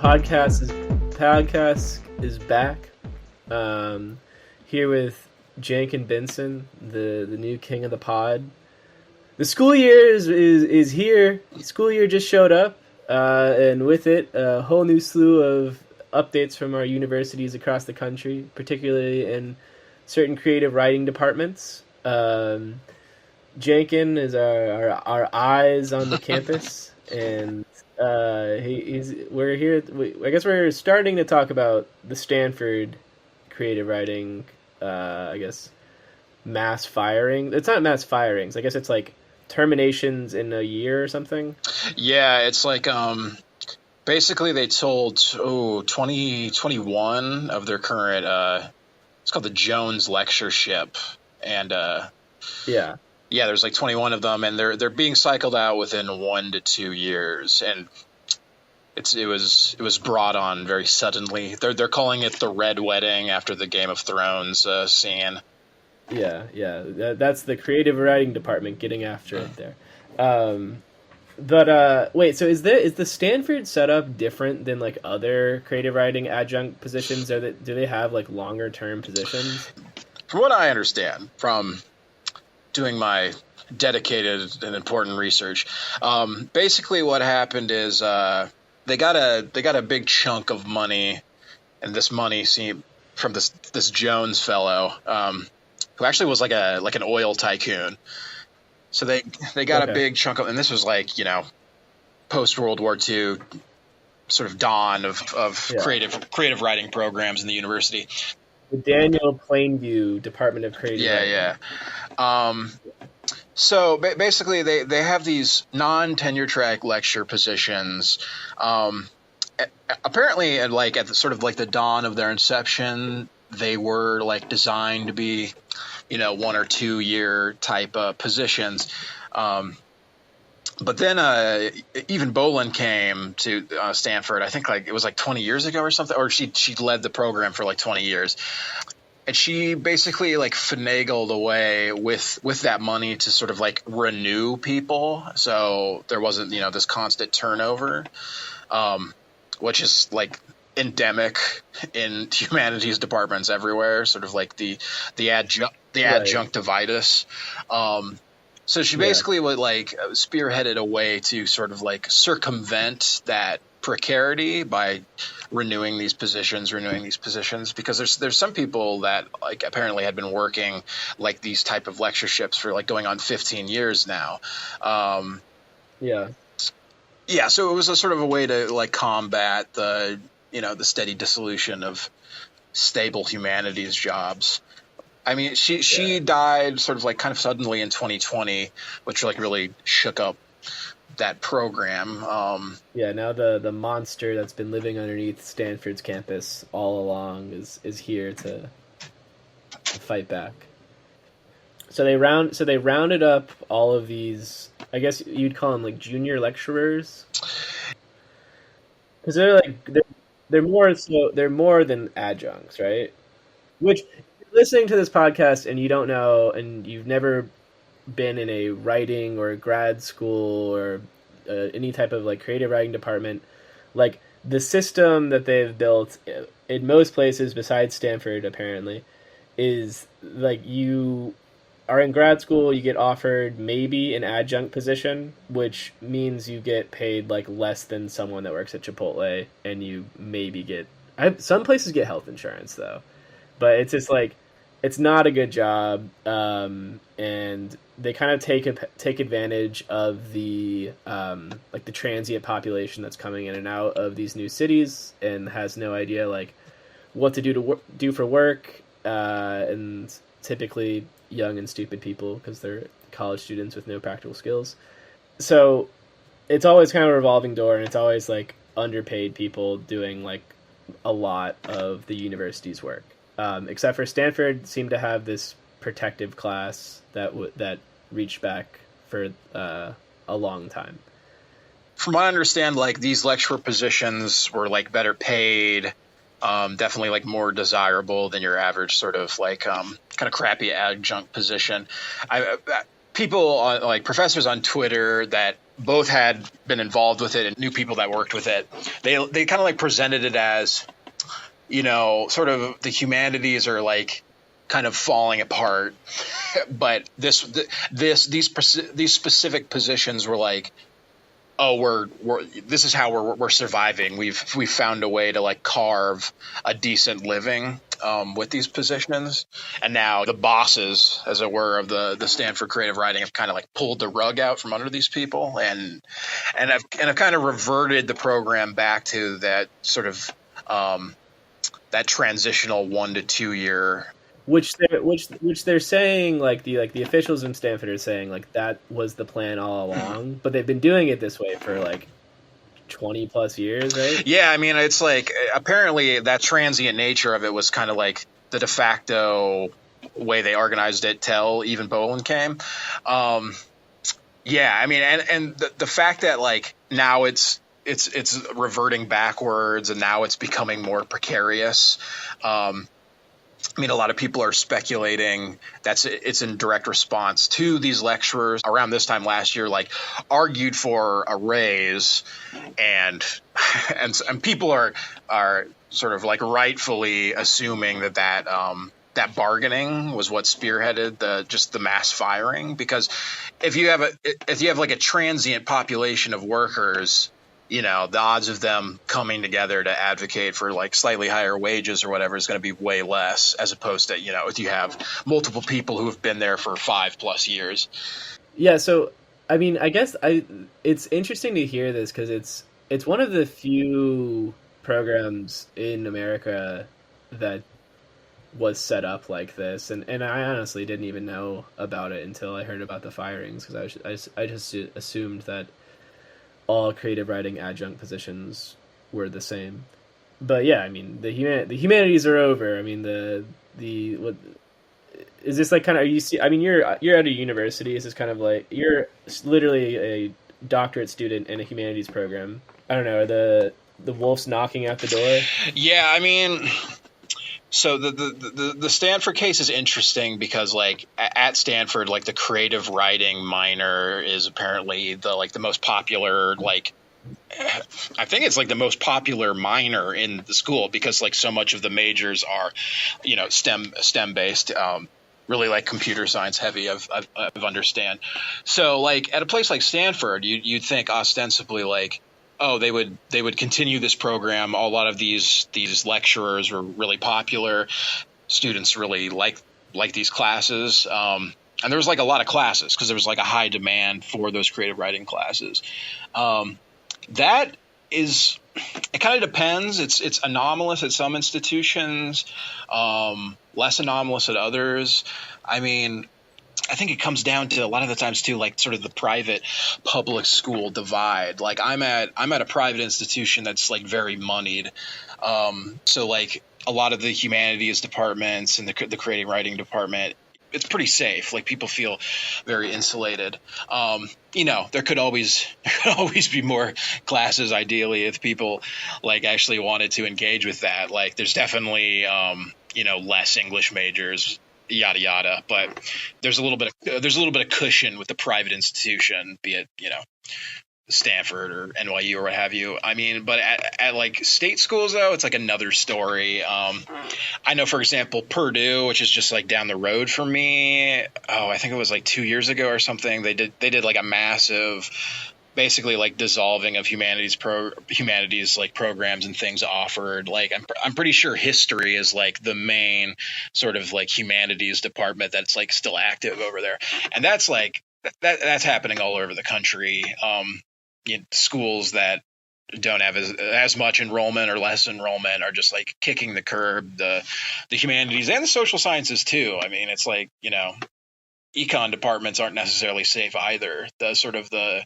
Podcast is back. Here with Jenkin Benson, the new king of the pod. The school year is here. The school year just showed up, and with it, a whole new slew of updates from our universities across the country, particularly in certain creative writing departments. Jenkin is our eyes on the campus, and we're here. I guess we're starting to talk about the Stanford creative writing. I guess mass firing. It's not mass firings. I guess it's like terminations in a year or something. Yeah, it's like basically they told 21 of their current. It's called the Jones Lectureship, and yeah, there's like 21 of them, and they're being cycled out within 1 to 2 years, and it was brought on very suddenly. They're calling it the Red Wedding after the Game of Thrones scene. Yeah, that's the creative writing department getting after it there. But wait, so is the Stanford setup different than like other creative writing adjunct positions? Do they have like longer term positions? From what I understand from doing my dedicated and important research, basically what happened is they got a big chunk of money, and this money seemed from this Jones fellow, who actually was like an oil tycoon. So they got a big chunk of, and this was like, post World War II sort of dawn of creative writing programs in the university. The Daniel Plainview Department of Creative Writing. Yeah. So basically, they have these non-tenure track lecture positions. Apparently, like at the dawn of their inception, they were like designed to be, 1 or 2 year type positions. But then even Bolin came to Stanford. I think like it was like 20 years ago or something, or she led the program for like 20 years. And she basically like finagled away with that money to sort of like renew people. So there wasn't, this constant turnover, which is like endemic in humanities departments everywhere, sort of like the adjunctivitis. So she basically would like spearheaded a way to sort of like circumvent that precarity by renewing these positions, because there's some people that like apparently had been working like these type of lectureships for like going on 15 years now. So it was a sort of a way to like combat the the steady dissolution of stable humanities jobs. I mean, she died sort of like kind of suddenly in 2020, which like really shook up that program. Now the monster that's been living underneath Stanford's campus all along is here to fight back. So they rounded up all of these, I guess you'd call them like junior lecturers, because they're more than adjuncts, right? Which, listening to this podcast and you don't know, and you've never been in a writing or grad school or any type of like creative writing department, like the system that they've built in most places besides Stanford apparently is like you are in grad school, you get offered maybe an adjunct position, which means you get paid like less than someone that works at Chipotle, and you maybe get some places get health insurance though, but it's just like it's not a good job, and they kind of take advantage of the like the transient population that's coming in and out of these new cities and has no idea like what to do for work, and typically young and stupid people because they're college students with no practical skills. So it's always kind of a revolving door, and it's always like underpaid people doing like a lot of the university's work. Except for Stanford seemed to have this protective class that reached back for a long time. From what I understand, like these lecturer positions were like better paid, definitely like more desirable than your average sort of like kind of crappy adjunct position. people like professors on Twitter that both had been involved with it and knew people that worked with it. They kind of like presented it as, sort of the humanities are like kind of falling apart, but these specific positions were like, oh, this is how we're surviving. We've found a way to like carve a decent living with these positions, and now the bosses, as it were, of the Stanford creative writing have kind of like pulled the rug out from under these people, and I've kind of reverted the program back to that sort of that transitional 1 to 2 year. Which they're saying, like the officials in Stanford are saying, like that was the plan all along, but they've been doing it this way for like 20 plus years, right? Yeah, I mean, it's like apparently that transient nature of it was kind of like the de facto way they organized it till even Boland came. Yeah, I mean, and the fact that like now it's reverting backwards and now it's becoming more precarious. I mean, a lot of people are speculating it's in direct response to these lecturers around this time last year, like argued for a raise, and people are sort of like rightfully assuming that bargaining was what spearheaded the mass firing, because if you have like a transient population of workers, the odds of them coming together to advocate for like slightly higher wages or whatever is going to be way less, as opposed to, if you have multiple people who have been there for 5+ years. Yeah. So, I mean, I guess it's interesting to hear this because it's one of the few programs in America that was set up like this. And I honestly didn't even know about it until I heard about the firings, because I just assumed that all creative writing adjunct positions were the same. But yeah, I mean, the humanities are over. I mean, what is this like? Kind of, are you see? I mean, you're at a university. Is this kind of like you're literally a doctorate student in a humanities program? I don't know. Are the wolves knocking at the door? Yeah, I mean, so the Stanford case is interesting because like at Stanford, like the creative writing minor is apparently the most popular, like I think it's like the most popular minor in the school, because like so much of the majors are, STEM based, really like computer science heavy. I've understand. So like at a place like Stanford, you'd think ostensibly like, oh, they would continue this program. A lot of these lecturers were really popular. Students really like these classes. And there was like a lot of classes because there was like a high demand for those creative writing classes. That is, it kind of depends. It's anomalous at some institutions, less anomalous at others. I mean, I think it comes down to a lot of the times too, like sort of the private public school divide. Like I'm at a private institution that's like very moneyed. So like a lot of the humanities departments and the creative writing department, it's pretty safe. Like people feel very insulated. There could always be more classes ideally if people like actually wanted to engage with that. Like there's definitely, less English majors, yada yada, but there's a little bit of cushion with the private institution, be it Stanford or NYU or what have you. I mean, but at like state schools though, it's like another story. I know, for example, Purdue, which is just like down the road from me. Oh, I think it was like 2 years ago or something. They did like a massive, basically like dissolving of humanities like programs and things offered. Like I'm pretty sure history is like the main sort of like humanities department that's like still active over there, and that's like that's happening all over the country. Schools that don't have as much enrollment or less enrollment are just like kicking the curb. The humanities and the social sciences too. I mean, it's like econ departments aren't necessarily safe either. The sort of the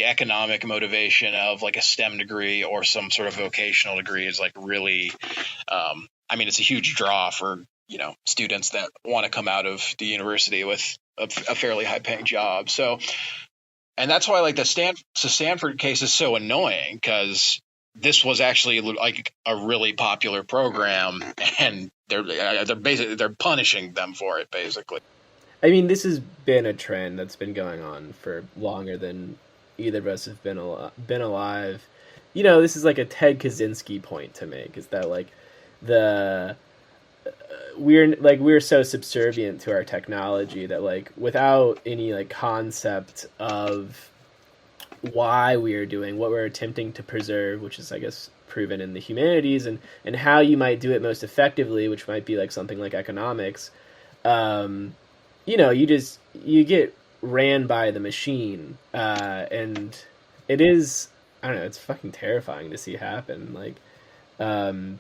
economic motivation of like a STEM degree or some sort of vocational degree is like really, I mean, it's a huge draw for, students that want to come out of the university with a fairly high paying job. So, and that's why like the Stanford case is so annoying, because this was actually like a really popular program and they're punishing them for it basically. I mean, this has been a trend that's been going on for longer than either of us have been alive. You know, this is like a Ted Kaczynski point to make, is that like the we're so subservient to our technology that like without any like concept of why we are doing what we're attempting to preserve, which is I guess proven in the humanities, and how you might do it most effectively, which might be like something like economics. um, you know, you get ran by the machine, and it is, I don't know, it's fucking terrifying to see happen, like um,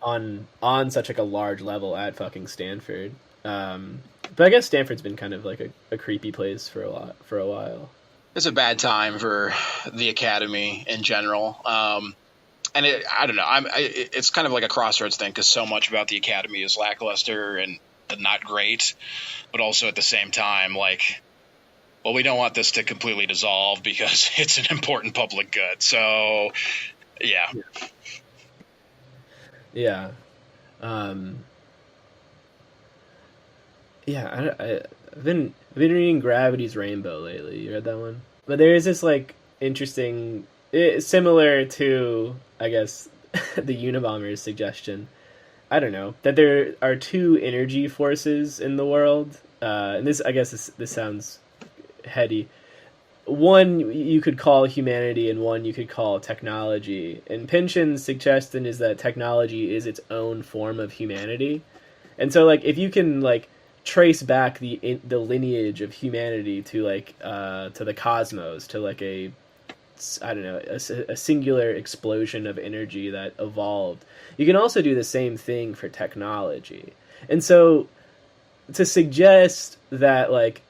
on such like a large level at fucking Stanford. But I guess Stanford's been kind of like a creepy place for a while. It's a bad time for the academy in general. And I don't know. It's kind of like a crossroads thing because so much about the academy is lackluster and not great, but also at the same time, like, well, we don't want this to completely dissolve because it's an important public good. So, yeah. Yeah. Yeah, I've been reading Gravity's Rainbow lately. You read that one? But there is this like interesting, similar to I guess the Unabomber's suggestion. I don't know that there are two energy forces in the world, and this I guess this sounds heady. One you could call humanity, and one you could call technology. And Pynchon's suggestion is that technology is its own form of humanity, and so like if you can like trace back the lineage of humanity to like to the cosmos, to like a, I don't know, a singular explosion of energy that evolved. You can also do the same thing for technology. And so to suggest that like,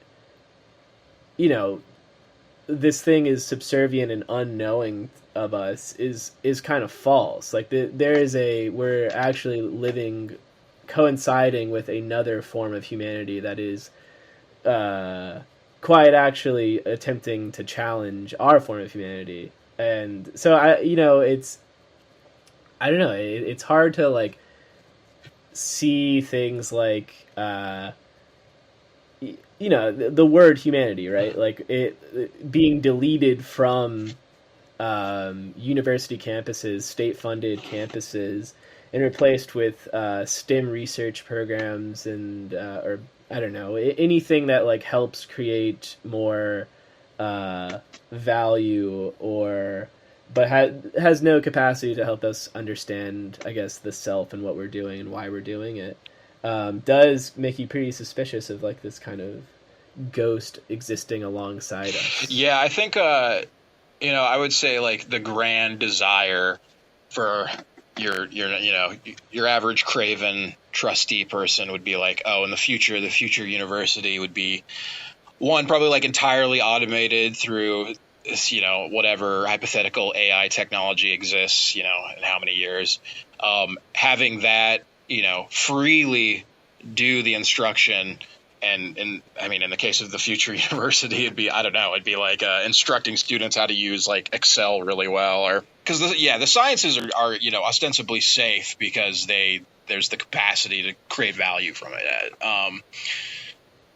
you know, this thing is subservient and unknowing of us is kind of false. Like we're actually living, coinciding with another form of humanity that is quite actually attempting to challenge our form of humanity. And so I don't know, it's hard to like see things like you know, the word humanity, right? Like it being deleted from university campuses, state-funded campuses, and replaced with STEM research programs and or I don't know, anything that like helps create more value, or but has no capacity to help us understand, I guess, the self and what we're doing and why we're doing it. Does make you pretty suspicious of like this kind of ghost existing alongside us. Yeah, I think you know, I would say like the grand desire for your average craven trustee person would be like, oh, in the future university would be one probably like entirely automated through this, you know, whatever hypothetical AI technology exists, you know, in how many years, having that, you know, freely do the instruction. And I mean, in the case of the future university, it'd be, I don't know, it'd be like instructing students how to use like Excel really well, or because the sciences are you know, ostensibly safe because there's the capacity to create value from it.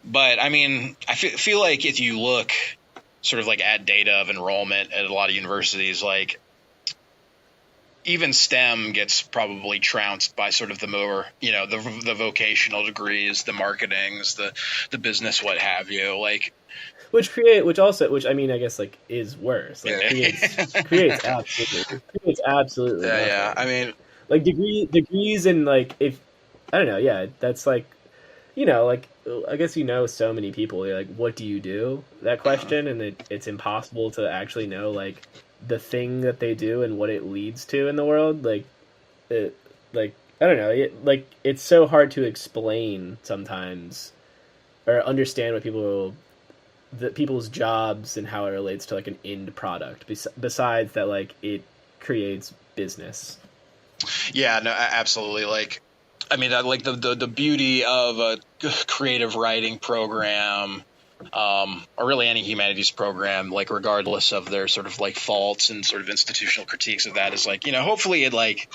But I mean, I feel like if you look sort of like at data of enrollment at a lot of universities, like even STEM gets probably trounced by sort of the more, you know, the vocational degrees, the marketings, the business, what have you, like which I mean, I guess like is worse. Like creates absolutely yeah. I mean, like degrees and like, if I don't know, yeah, that's like, you know, like I guess, you know, so many people, you're like, what do you do? That question, and it's impossible to actually know like the thing that they do and what it leads to in the world. Like I don't know, like it's so hard to explain sometimes or understand what people's jobs and how it relates to like an end product. Besides that, like it creates business. Yeah, no, absolutely. Like, I mean, like the beauty of a creative writing program, or really any humanities program, like regardless of their sort of like faults and sort of institutional critiques of that, is like, you know, hopefully it like,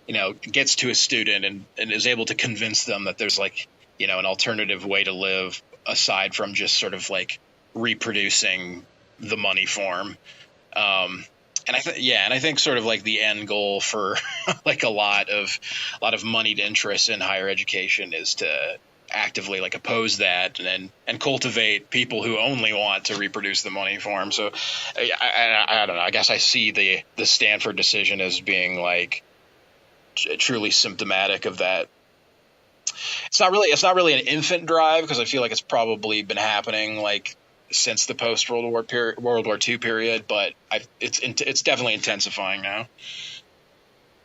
you know, gets to a student and is able to convince them that there's like an alternative way to live aside from just sort of like reproducing the money form. And I think sort of like the end goal for like a lot of moneyed interests in higher education is to actively like oppose that and cultivate people who only want to reproduce the money form. So I don't know. I guess I see the Stanford decision as being like truly symptomatic of that. It's not really an infant drive, because I feel like it's probably been happening like since the post World War II period, but it's definitely intensifying now.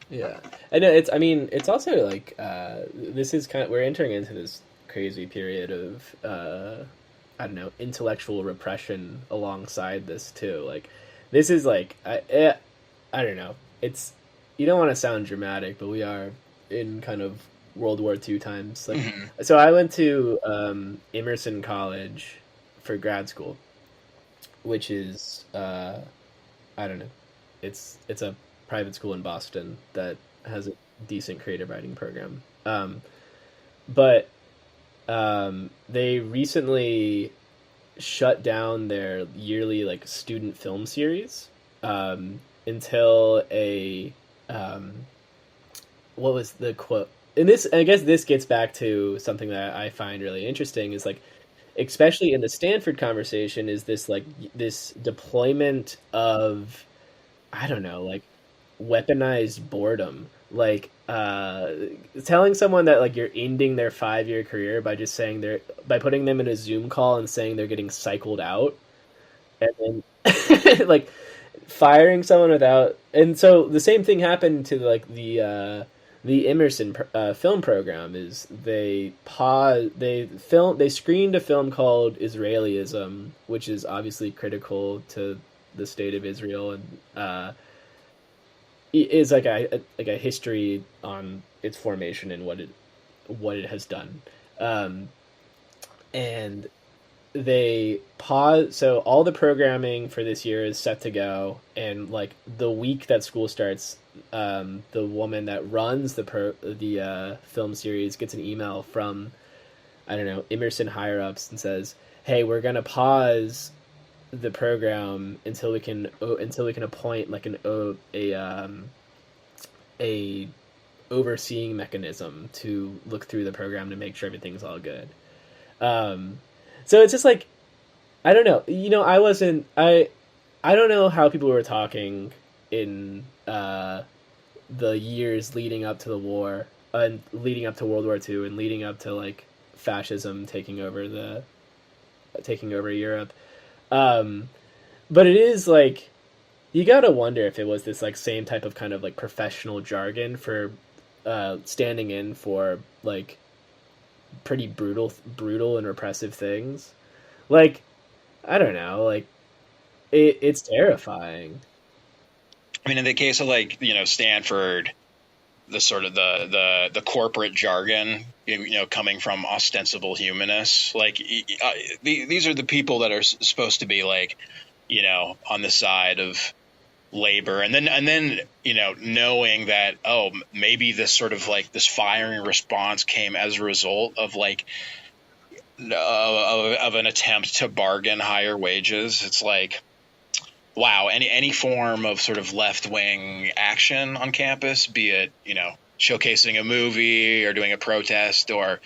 Yeah, I know. It's also like this is we're entering into this crazy period of I don't know, intellectual repression alongside this too. Like this is like I don't know. It's, you don't want to sound dramatic, but we are in kind of World War II times. Like, so I went to Emerson College for grad school, which is I don't know, it's a private school in Boston that has a decent creative writing program. But they recently shut down their yearly like student film series until a what was the quote? And this, I guess, this gets back to something that I find really interesting is like, especially in the Stanford conversation, is this like this deployment of, I don't know, like weaponized boredom, like telling someone that like you're ending their 5-year career by just saying by putting them in a Zoom call and saying they're getting cycled out, and then like firing someone without. And so the same thing happened to like the Emerson film program. Is they screened a film called Israelism, which is obviously critical to the state of Israel, and is like a history on its formation and what it has done. And they pause, so all the programming for this year is set to go, and like the week that school starts, the woman that runs the film series gets an email from, I don't know, Emerson higher ups, and says, "Hey, we're gonna pause the program until we can appoint like a overseeing mechanism to look through the program to make sure everything's all good." So it's just like, I don't know, I don't know how people were talking in the years leading up to the war, and leading up to World War II, and leading up to like fascism taking over Europe. But it is like, you gotta wonder if it was this like same type of kind of like professional jargon for standing in for like pretty brutal and repressive things. Like, I don't know, like it's terrifying. I mean, in the case of like, Stanford, the sort of the corporate jargon, coming from ostensible humanists, like these are the people that are supposed to be like, on the side of labor, and then knowing that, oh, maybe this sort of like this firing response came as a result of like of an attempt to bargain higher wages. It's like, wow, any form of sort of left-wing action on campus, be it, showcasing a movie or doing a protest, or,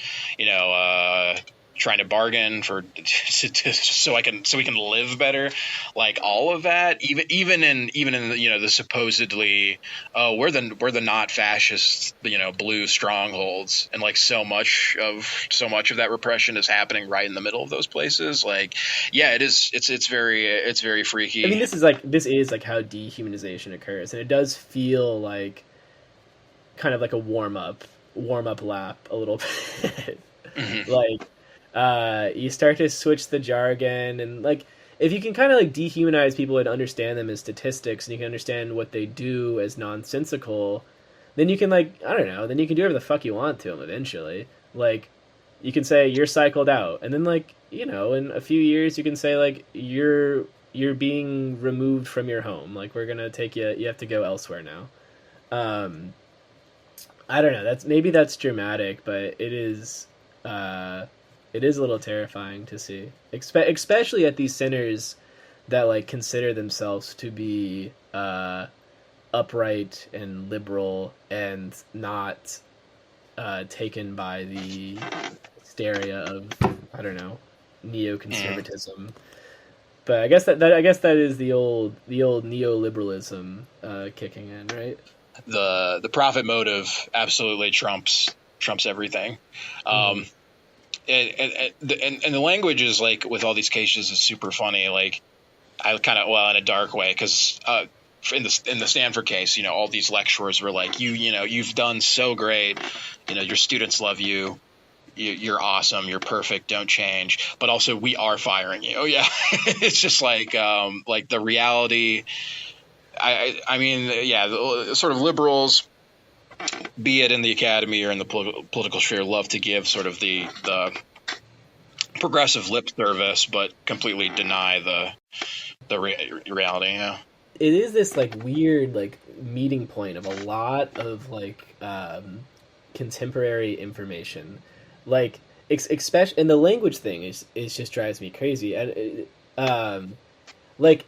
trying to bargain so we can live better, like all of that, even in the supposedly, we're the not fascist, blue strongholds, and like so much of that repression is happening right in the middle of those places. Like, yeah, it's very freaky. I mean, this is like how dehumanization occurs, and it does feel like kind of like a warm up lap a little bit. Like, you start to switch the jargon, and like, if you can kind of like dehumanize people and understand them as statistics, and you can understand what they do as nonsensical, then you can, like, I don't know, then you can do whatever the fuck you want to them eventually. Like, you can say you're cycled out, and then like, in a few years you can say like you're being removed from your home, like we're gonna take you have to go elsewhere now. I don't know, that's dramatic, but it is, it is a little terrifying to see, especially at these centers that like consider themselves to be upright and liberal and not taken by the hysteria of, I don't know, neoconservatism. But I guess that is the old neoliberalism kicking in, right? The profit motive absolutely trumps everything. And the language is like with all these cases is super funny. Like I kind of, well, in a dark way, because in the Stanford case, you know, all these lecturers were like, you know, you've done so great, you know, your students love you. You're awesome. You're perfect. Don't change. But also, we are firing you. Oh, yeah. It's just like the reality. I mean, yeah, the sort of liberals, be it in the academy or in the political sphere, love to give sort of the progressive lip service, but completely deny the reality. Yeah. It is this like weird like meeting point of a lot of like contemporary information. Like especially, and the language thing is just drives me crazy. And like,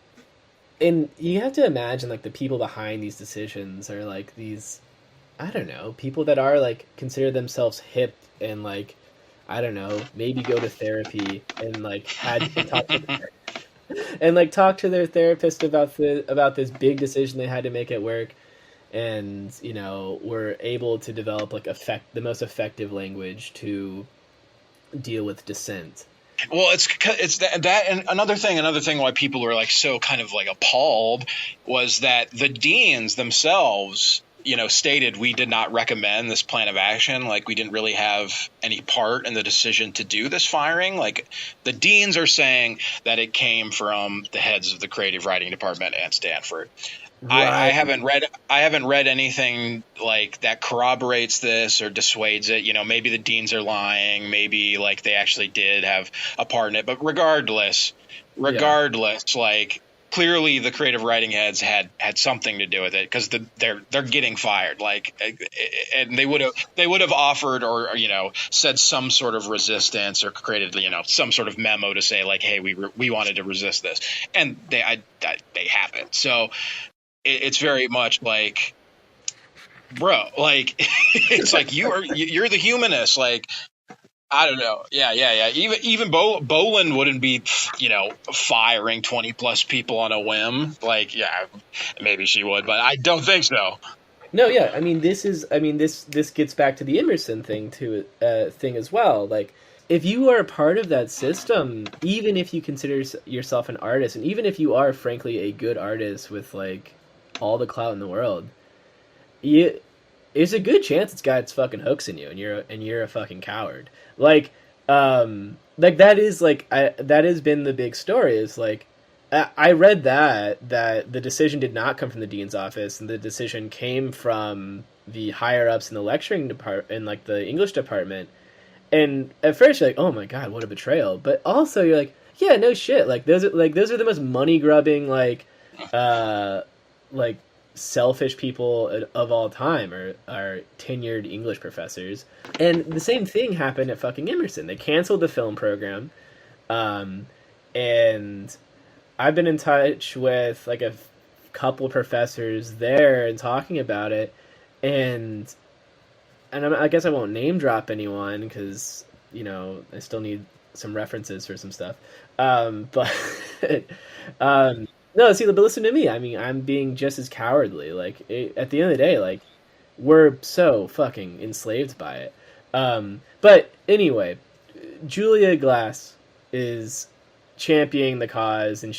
and you have to imagine like the people behind these decisions are like these, I don't know, people that are like consider themselves hip and like, I don't know, maybe go to therapy and like talk to their therapist about this big decision they had to make at work, and you know were able to develop like the most effective language to deal with dissent. Well, it's that and another thing why people were like so kind of like appalled was that the deans themselves, you know, stated we did not recommend this plan of action. Like we didn't really have any part in the decision to do this firing. Like the deans are saying that it came from the heads of the creative writing department at Stanford. Right. I haven't read anything like that corroborates this or dissuades it. You know, maybe the deans are lying. Maybe like they actually did have a part in it. But regardless, like clearly the creative writing heads had something to do with it, because they're getting fired. Like, and they would have offered or you know said some sort of resistance or created you know some sort of memo to say like, hey, we wanted to resist this, and they haven't. So it's very much like, bro, like it's like you're the humanist. Like I don't know. Yeah. Even Bolin wouldn't be, you know, firing 20 plus people on a whim. Like, yeah, maybe she would, but I don't think so. No, yeah. I mean, this gets back to the Emerson thing as well. Like, if you are a part of that system, even if you consider yourself an artist, and even if you are, frankly, a good artist with like all the clout in the world, there's a good chance it's got its fucking hooks in you, and you're a fucking coward. Like that is like that has been the big story. Is like I read that the decision did not come from the dean's office, and the decision came from the higher ups in the lecturing department, in like the English department. And at first you're like, oh my god, what a betrayal. But also you're like, yeah, no shit. Like those are the most money grubbing like selfish people of all time are tenured English professors. And the same thing happened at fucking Emerson. They canceled the film program. And I've been in touch with like a couple professors there and talking about it. And I guess I won't name drop anyone because, you know, I still need some references for some stuff. But no, see, but listen to me. I mean, I'm being just as cowardly. Like, at the end of the day, like, we're so fucking enslaved by it. But anyway, Julia Glass is championing the cause, and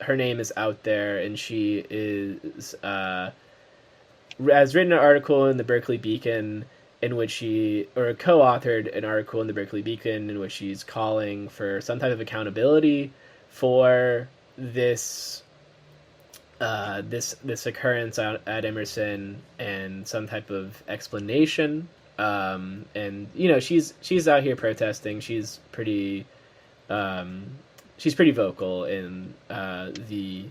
her name is out there, and she is has written an article in the Berkeley Beacon in which or co-authored an article in the Berkeley Beacon in which she's calling for some type of accountability for this occurrence at Emerson, and some type of explanation. And you know, she's out here protesting. She's pretty vocal in the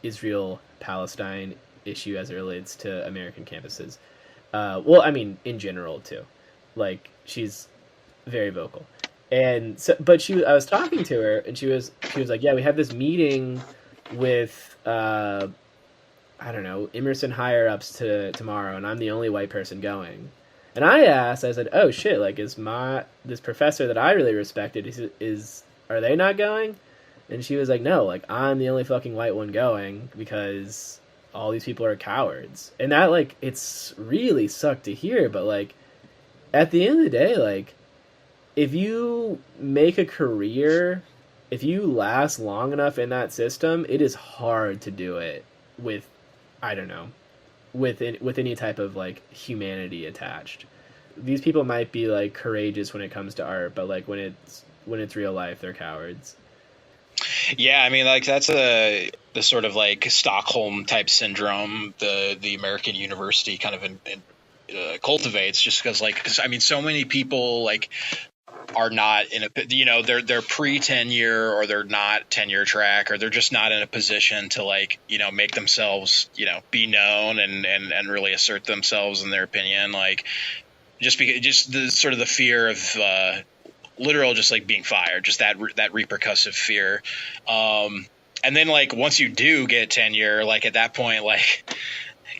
Israel-Palestine issue as it relates to American campuses. Well, I mean, in general too. Like she's very vocal. And so, but I was talking to her, and she was like, yeah, we have this meeting with I don't know, Emerson higher ups to tomorrow, and I'm the only white person going. And I said, oh shit, like is this professor that I really respected is are they not going? And she was like, no, like I'm the only fucking white one going because all these people are cowards. And that, like, it's really sucked to hear, but like at the end of the day, like if you make a career, if you last long enough in that system, it is hard to do it with, I don't know, with any type of like humanity attached. These people might be like courageous when it comes to art, but like when it's real life, they're cowards. Yeah, I mean, like that's the sort of like Stockholm type syndrome the American university kind of cultivates, just because I mean, so many people like are not in a, you know, they're pre-tenure, or they're not tenure track, or they're just not in a position to, like, you know, make themselves, you know, be known and really assert themselves in their opinion, like just the sort of the fear of literal just like being fired, just that repercussive fear. And then like once you do get tenure, like at that point, like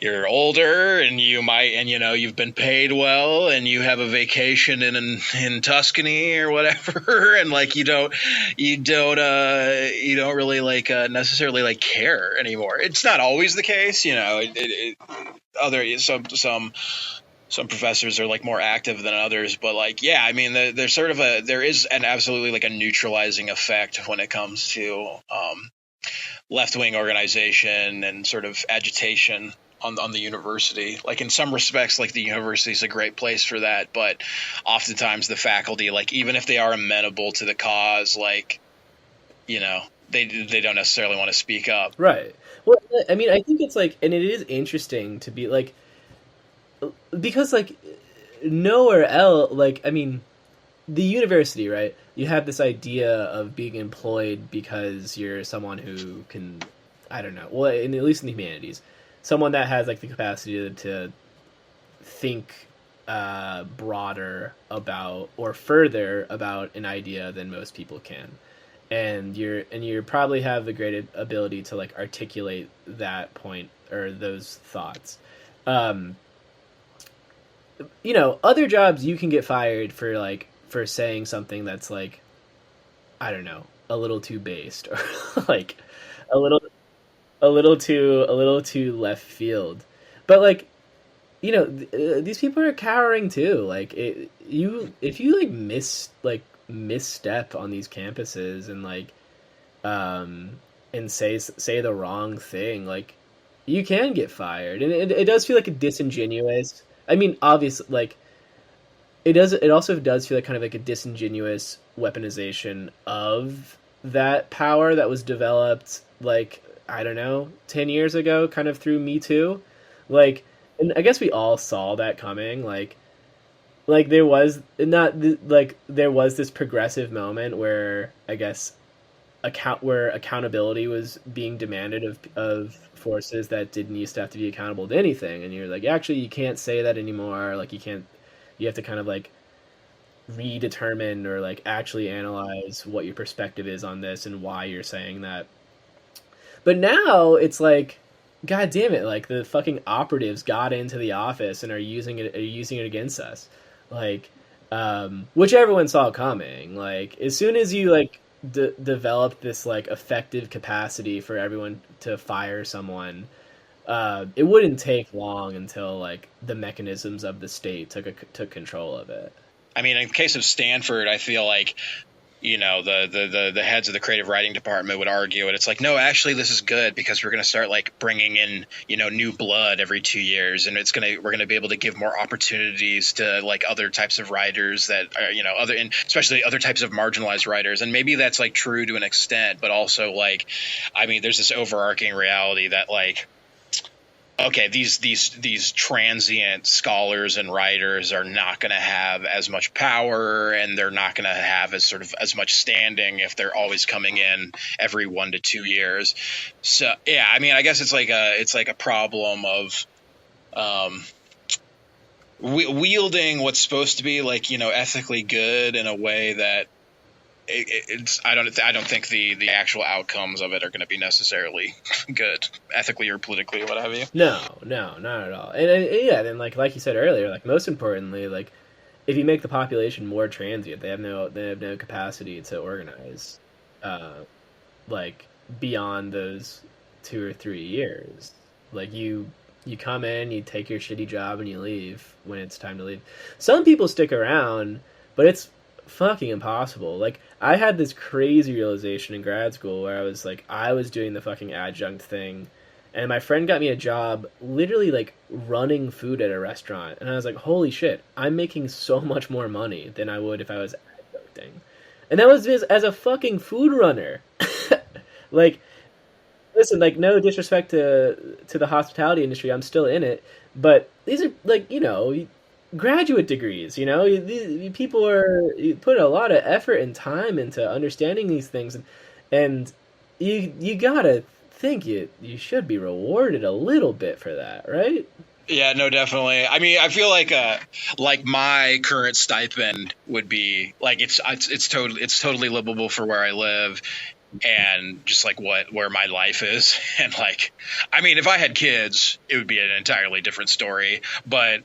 you're older and you know, you've been paid well and you have a vacation in Tuscany or whatever. And like, you don't really like necessarily like care anymore. It's not always the case, you know, some professors are like more active than others, but like, yeah, I mean, there is an absolutely like a neutralizing effect when it comes to left-wing organization and sort of agitation on the university. Like in some respects, like the university is a great place for that, but oftentimes the faculty, like even if they are amenable to the cause, like, you know, they don't necessarily want to speak up. Right. Well, I mean, I think it's like, and it is interesting to be like, because like nowhere else, like, I mean, the university, right? You have this idea of being employed because you're someone who can, I don't know, well, at least in the humanities, someone that has like the capacity to think broader about or further about an idea than most people can, and you probably have the great ability to like articulate that point or those thoughts. You know, other jobs you can get fired for like for saying something that's like, I don't know, a little too based or like a little a little too left field. But like, you know, these people are cowering too. Like if you like misstep on these campuses and like and say the wrong thing, like you can get fired. And it does feel like a disingenuous. I mean, obviously, like it does. It also does feel like kind of like a disingenuous weaponization of that power that was developed, like, I don't know, 10 years ago, kind of through Me Too. Like, and I guess we all saw that coming. Like there was not like there was this progressive moment where I guess where accountability was being demanded of forces that didn't used to have to be accountable to anything, and you're like, actually you can't say that anymore, like you have to kind of like redetermine or like actually analyze what your perspective is on this and why you're saying that. But now it's like, god damn it, like the fucking operatives got into the office and are using it against us, like which everyone saw coming. Like as soon as you like developed this like effective capacity for everyone to fire someone, it wouldn't take long until like the mechanisms of the state took control of it. I mean, in the case of Stanford, I feel like, you know, the heads of the creative writing department would argue it. It's like, no, actually, this is good because we're going to start like bringing in, you know, new blood every 2 years, and we're going to be able to give more opportunities to like other types of writers that are, you know, and especially other types of marginalized writers. And maybe that's like true to an extent, but also like, I mean, there's this overarching reality that like, okay, these transient scholars and writers are not going to have as much power, and they're not going to have as much standing if they're always coming in every 1 to 2 years. So yeah, I mean, I guess it's like a problem of wielding what's supposed to be like, you know, ethically good in a way that it's I don't think the actual outcomes of it are going to be necessarily good ethically or politically or what have you. No, not at all. And yeah, then like you said earlier, like most importantly, like if you make the population more transient, they have no capacity to organize, like beyond those 2 or 3 years. Like you come in, you take your shitty job, and you leave when it's time to leave. Some people stick around, but it's fucking impossible. Like I had this crazy realization in grad school where I was doing the fucking adjunct thing, and my friend got me a job literally like running food at a restaurant, and I was like, holy shit, I'm making so much more money than I would if I was adjuncting. And that was just as a fucking food runner. Like, listen, like no disrespect to the hospitality industry, I'm still in it, but these are like, you know, graduate degrees, you know, people you put a lot of effort and time into understanding these things, and you gotta think you should be rewarded a little bit for that, right? Yeah, no, definitely. I mean, I feel like my current stipend would be like it's totally livable for where I live and just like where my life is. And like, I mean, if I had kids, it would be an entirely different story. But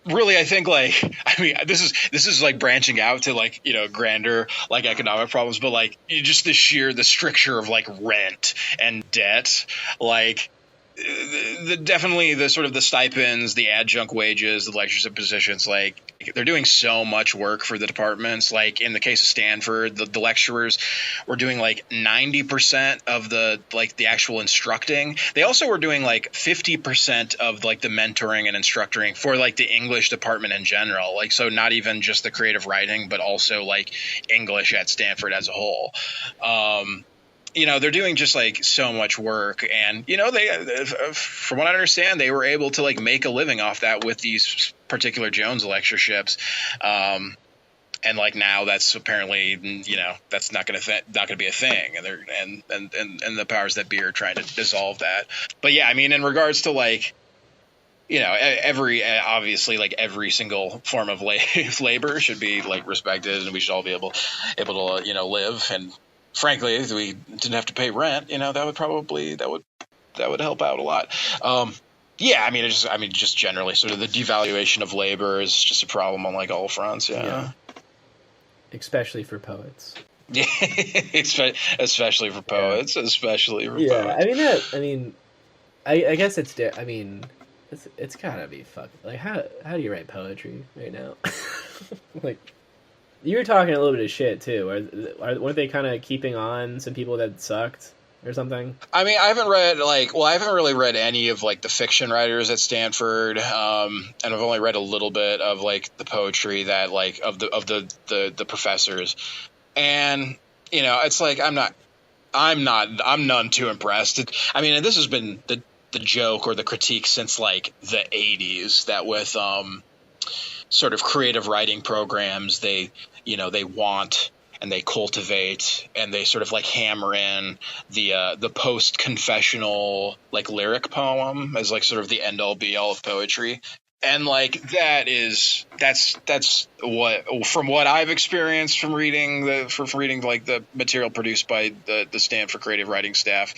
really, I think like, I mean, this is like branching out to like, you know, grander like economic problems, but like just the stricture of like rent and debt, like definitely the sort of the stipends, the adjunct wages, the lectureship positions, like they're doing so much work for the departments. Like in the case of Stanford, the lecturers were doing like 90% of the actual instructing. They also were doing like 50% of like the mentoring and instructing for like the English department in general. Like, so not even just the creative writing, but also like English at Stanford as a whole. You know, they're doing just like so much work, and you know, they, from what I understand, they were able to like make a living off that with these particular Jones lectureships. And like now that's apparently, you know, that's not going to be a thing, and they're and the powers that be are trying to dissolve that. But yeah, I mean, in regards to like, you know, obviously like every single form of labor should be like respected, and we should all be able to, you know, live. And frankly, if we didn't have to pay rent, you know, that would help out a lot. Yeah, I mean, just generally sort of the devaluation of labor is just a problem on like all fronts. Yeah. Especially for poets. Yeah, especially for poets. Yeah. Especially for poets. I guess it's gotta be fucking, like, how do you write poetry right now? Like, you were talking a little bit of shit too. Weren't they kind of keeping on some people that sucked or something? I mean, I haven't really read any of like the fiction writers at Stanford, and I've only read a little bit of like the poetry that like of the professors, and you know, it's like I'm none too impressed. I mean, and this has been the joke or the critique since like the 80s, that with sort of creative writing programs, they want and they cultivate and they sort of like hammer in the post-confessional like lyric poem as like sort of the end all be all of poetry. And like that's what, from what I've experienced from reading like the material produced by the Stanford creative writing staff,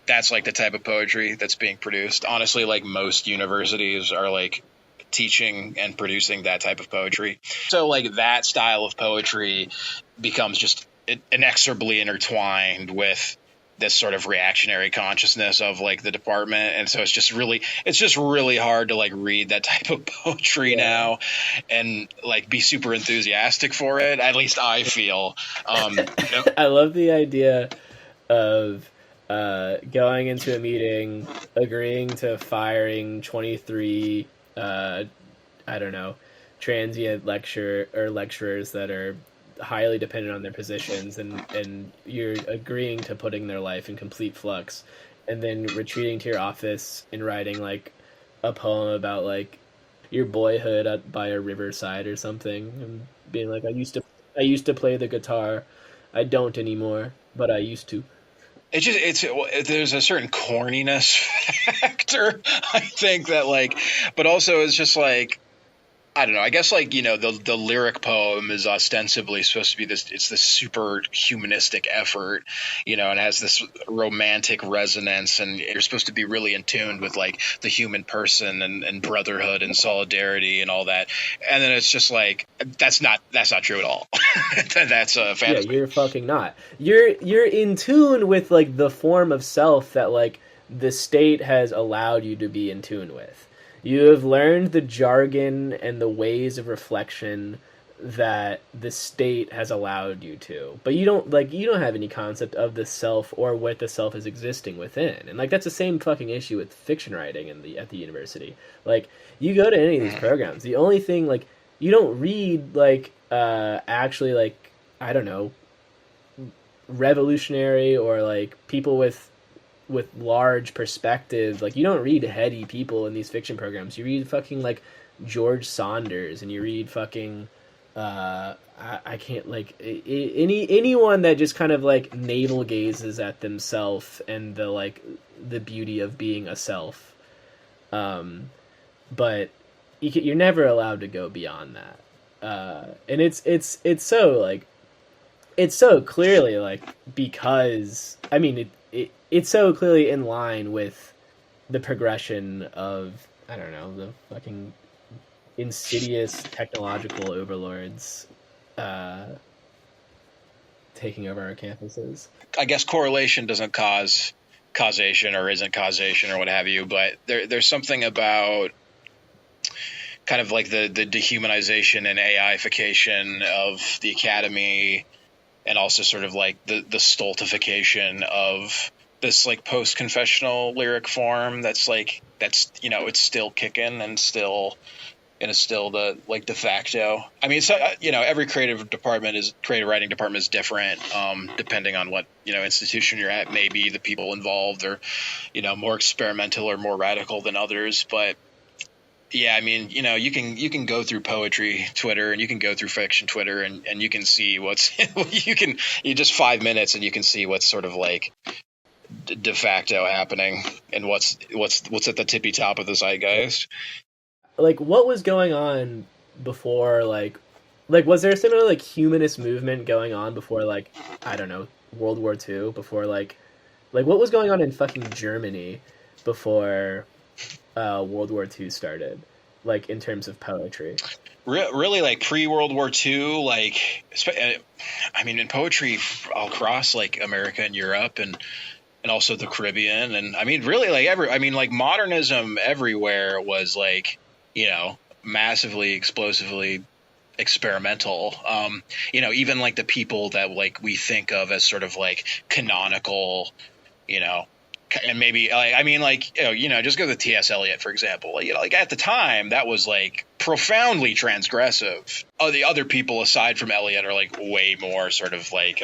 that's like the type of poetry that's being produced. Honestly, like most universities are like teaching and producing that type of poetry. So like that style of poetry becomes just inexorably intertwined with this sort of reactionary consciousness of like the department. And so it's just really hard to like read that type of poetry now and like be super enthusiastic for it. At least I feel. I love the idea of going into a meeting, agreeing to firing 23 transient lecturers that are highly dependent on their positions, and you're agreeing to putting their life in complete flux, and then retreating to your office and writing like a poem about like your boyhood by a riverside or something, and being like, I used to play the guitar, I don't anymore, but I used to. There's a certain corniness factor, I think, that like, but also it's just like, I don't know. I guess like, the lyric poem is ostensibly supposed to be it's this super humanistic effort, and has this romantic resonance, and you're supposed to be really in tune with like the human person and brotherhood and solidarity and all that. And then it's just like, that's not true at all. That's a fantasy. Yeah, you're fucking not. You're in tune with like the form of self that like the state has allowed you to be in tune with. You have learned the jargon and the ways of reflection that the state has allowed you to. But you don't have any concept of the self or what the self is existing within. And like that's the same fucking issue with fiction writing at the university. Like you go to any of these programs, the only thing like you don't read like actually like I don't know, revolutionary or like people with large perspectives. Like you don't read heady people in these fiction programs. You read fucking like George Saunders, and you read fucking I can't like anyone that just kind of like navel gazes at themselves and the beauty of being a self. But you're never allowed to go beyond that. And it's so like it's so clearly like because I mean it's so clearly in line with the progression of, I don't know, the fucking insidious technological overlords taking over our campuses. I guess correlation doesn't cause causation or isn't causation or what have you, but there's something about kind of like the dehumanization and AIification of the academy, and also sort of like the stultification of this like post-confessional lyric form that's it's still kicking and it's still the like de facto. I mean, so, every creative writing department is different, depending on what institution you're at. Maybe the people involved are more experimental or more radical than others, but yeah, I mean, you can go through poetry Twitter and you can go through fiction Twitter and you can see you just 5 minutes and you can see what's sort of like de facto happening and what's at the tippy top of the zeitgeist. Like what was going on before like was there some like humanist movement going on before like, I don't know, World War II, before like what was going on in fucking Germany before World War II started, like in terms of poetry? Really, like pre-World War II, like I mean, in poetry all across like America and Europe and also the Caribbean, and I mean, really, like modernism everywhere was like massively, explosively experimental. Even like the people that like we think of as sort of like canonical, and maybe just go to T.S. Eliot, for example. Like at the time that was like profoundly transgressive. The other people aside from Eliot are like way more sort of like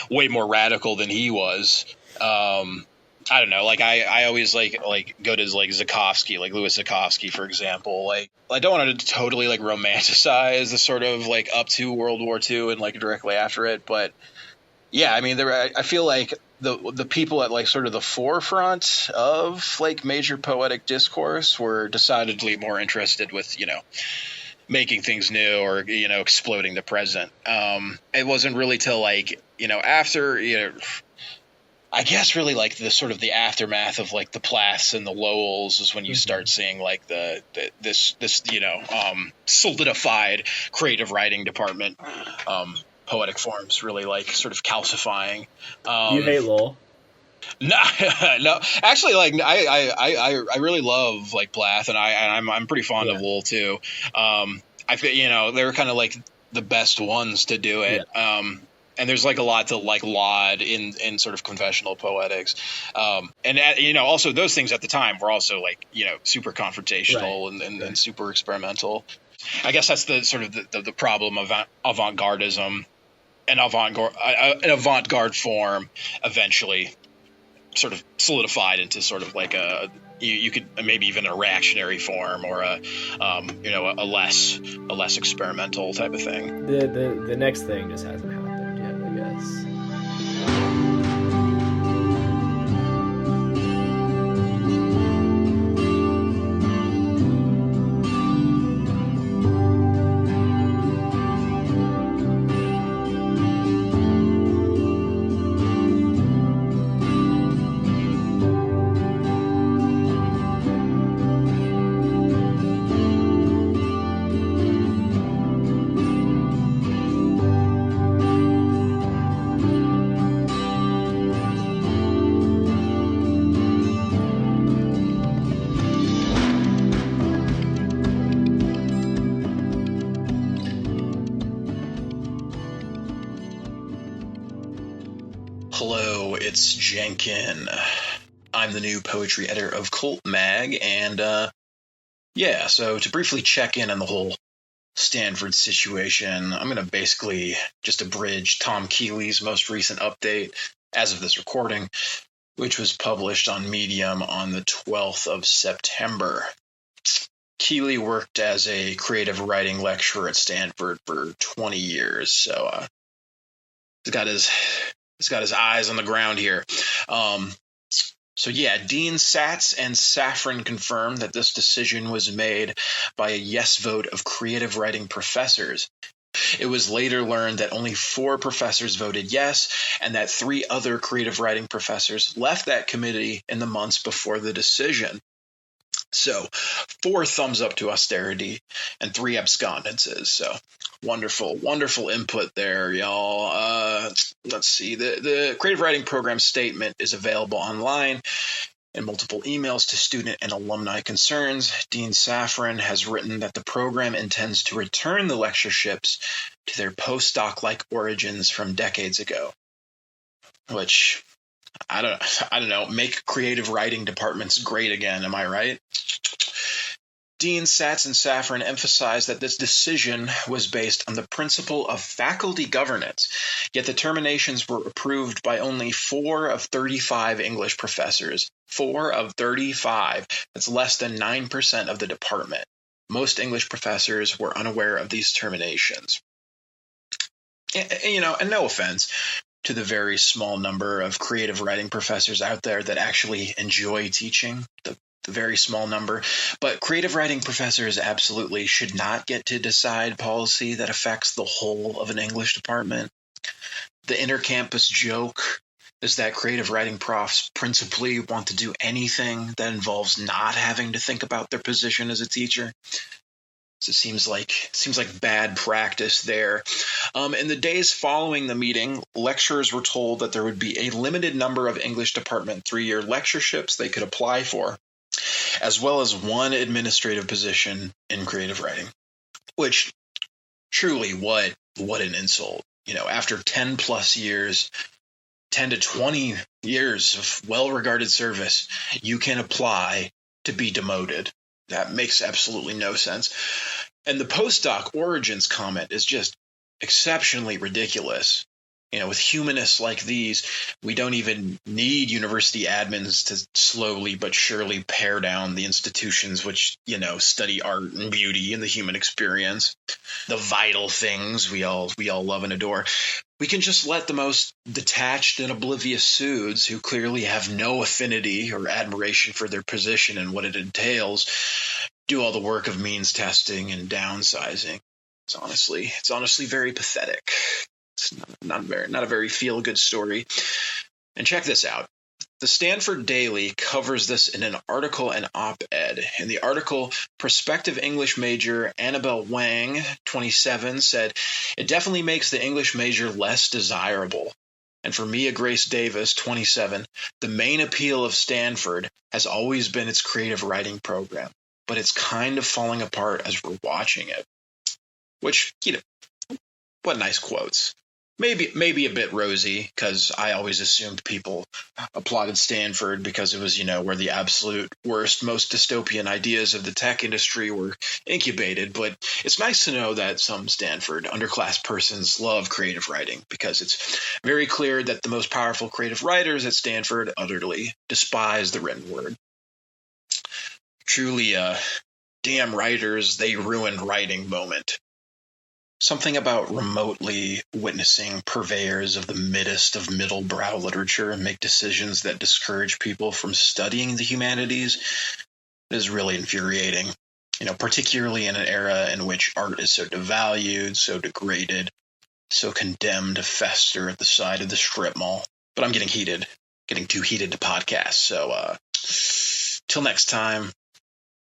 way more radical than he was. I don't know. Like I always like go to like Zukofsky, like Louis Zukofsky, for example. Like I don't want to totally like romanticize the sort of like up to World War II and like directly after it, but yeah, I mean, I feel like the people at like sort of the forefront of like major poetic discourse were decidedly more interested with making things new or exploding the present. It wasn't really till like after I guess really like the sort of the aftermath of like the Plaths and the Lowells is when you start seeing like this solidified creative writing department, poetic forms really like sort of calcifying. You hate Lowell? No, no. Actually, like I really love like Plath, and I'm pretty fond of Lowell too. I feel they were kind of like the best ones to do it. Yeah. And there's like a lot to like laud in sort of confessional poetics, and also those things at the time were also like super confrontational and super experimental. I guess that's the sort of the problem of avant-gardism, and an avant-garde form eventually sort of solidified into sort of like you could maybe even a reactionary form or a less experimental type of thing. The next thing just hasn't happened yet, I guess. it's Jenkin. I'm the new poetry editor of Cult Mag, and so to briefly check in on the whole Stanford situation, I'm going to basically just abridge Tom Keeley's most recent update as of this recording, which was published on Medium on the 12th of September. Keeley worked as a creative writing lecturer at Stanford for 20 years, so he's got his eyes on the ground here. Dean Satz and Safran confirmed that this decision was made by a yes vote of creative writing professors. It was later learned that only 4 professors voted yes, and that 3 other creative writing professors left that committee in the months before the decision. So 4 thumbs up to austerity and 3 abscondances. So wonderful input there, y'all. Let's see. The creative writing program statement is available online in multiple emails to student and alumni concerns. Dean Safran has written that the program intends to return the lectureships to their postdoc-like origins from decades ago, which I don't know, make creative writing departments great again, am I right? Dean Satz and Safran emphasized that this decision was based on the principle of faculty governance, yet the terminations were approved by only 4 of 35 English professors. 4 of 35. That's less than 9% of the department. Most English professors were unaware of these terminations. And no offense to the very small number of creative writing professors out there that actually enjoy teaching, the very small number, but creative writing professors absolutely should not get to decide policy that affects the whole of an English department. The intercampus joke is that creative writing profs principally want to do anything that involves not having to think about their position as a teacher. So it seems like bad practice there. In the days following the meeting, lecturers were told that there would be a limited number of English department 3-year lectureships they could apply for, as well as 1 administrative position in creative writing. Which, truly, what an insult. After 10 plus years, 10 to 20 years of well-regarded service, you can apply to be demoted. That makes absolutely no sense. And the postdoc origins comment is just exceptionally ridiculous. With humanists like these, we don't even need university admins to slowly but surely pare down the institutions which, study art and beauty and the human experience, the vital things we all love and adore. We can just let the most detached and oblivious pseuds who clearly have no affinity or admiration for their position and what it entails do all the work of means testing and downsizing. It's honestly very pathetic. It's not a very feel-good story. And check this out. The Stanford Daily covers this in an article and op-ed. In the article, prospective English major Annabelle Wang, 27, said, "It definitely makes the English major less desirable." And for Mia Grace Davis, 27, "The main appeal of Stanford has always been its creative writing program, but it's kind of falling apart as we're watching it." Which, what nice quotes. Maybe a bit rosy, because I always assumed people applauded Stanford because it was, where the absolute worst, most dystopian ideas of the tech industry were incubated. But it's nice to know that some Stanford underclass persons love creative writing, because it's very clear that the most powerful creative writers at Stanford utterly despise the written word. Truly a damn writers, they ruined writing moment. Something about remotely witnessing purveyors of the middest of middle-brow literature make decisions that discourage people from studying the humanities is really infuriating. Particularly in an era in which art is so devalued, so degraded, so condemned to fester at the side of the strip mall. But I'm getting too heated to podcast. So, till next time,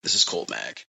this is Cold Mag.